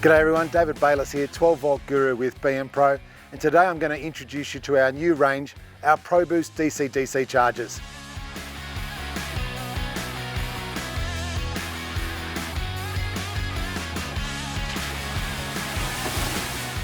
G'day everyone, David Bayliss here, 12 volt guru with BMPRO, and today I'm going to introduce you to our new range, our ProBoost DC-DC chargers.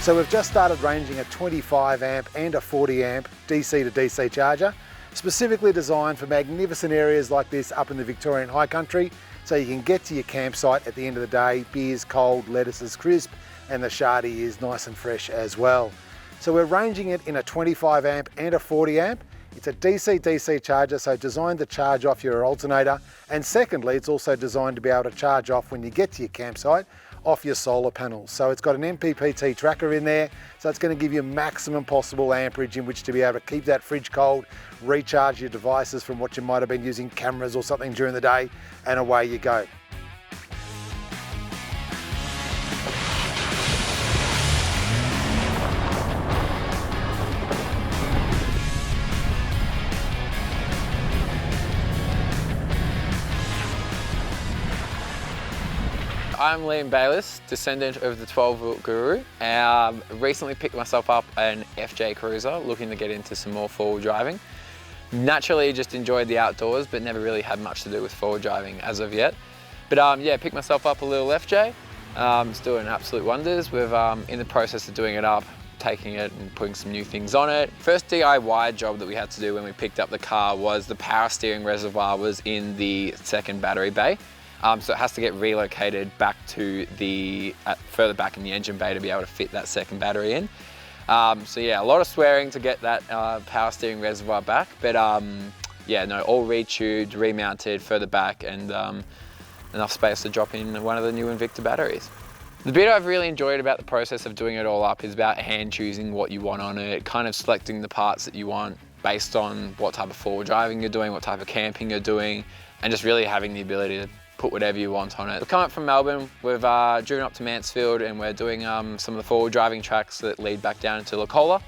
So we've just started ranging a 25 amp and a 40 amp DC to DC charger, specifically designed for magnificent areas like this up in the Victorian high country, so you can get to your campsite at the end of the day, beer's cold, lettuce is crisp, and the shardy is nice and fresh as well. So we're ranging it in a 25 amp and a 40 amp. It's a DC-DC charger, so designed to charge off your alternator, and secondly, it's also designed to be able to charge off when you get to your campsite off your solar panels. So it's got an MMPT tracker in there, so it's going to give you maximum possible amperage in which to be able to keep that fridge cold, recharge your devices from what you might have been using, cameras or something during the day, and away you go. I'm Liam Bayliss, descendant of the 12 volt guru. I recently picked myself up an FJ Cruiser, looking to get into some more forward driving. Naturally just enjoyed the outdoors, but never really had much to do with forward driving as of yet. But yeah, picked myself up a little FJ. It's doing absolute wonders. We're in the process of doing it up, taking it and putting some new things on it. First DIY job that we had to do when we picked up the car was the power steering reservoir was in the second battery bay. So it has to get relocated back to the, further back in the engine bay to be able to fit that second battery in. So yeah, a lot of swearing to get that power steering reservoir back, but yeah, no, all retubed, remounted further back, and enough space to drop in one of the new Invicta batteries. The bit I've really enjoyed about the process of doing it all up is about hand choosing what you want on it, kind of selecting the parts that you want based on what type of forward driving you're doing, what type of camping you're doing, and just really having the ability to put whatever you want on it. We've come up from Melbourne, we've driven up to Mansfield, and we're doing some of the forward driving tracks that lead back down into Lacola.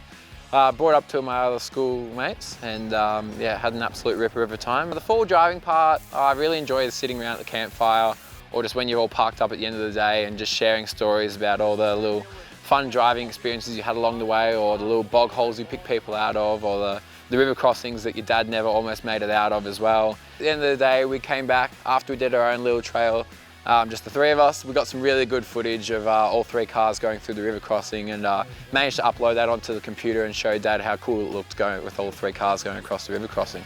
Brought up two of my other schoolmates, and yeah, had an absolute ripper of a time. The forward driving part, I really enjoy sitting around at the campfire, or just when you're all parked up at the end of the day and just sharing stories about all the little fun driving experiences you had along the way, or the little bog holes you pick people out of, or the river crossings that your dad never almost made it out of as well. At the end of the day, we came back after we did our own little trail, just the three of us. We got some really good footage of all three cars going through the river crossing, and managed to upload that onto the computer and show Dad how cool it looked going with all three cars going across the river crossing.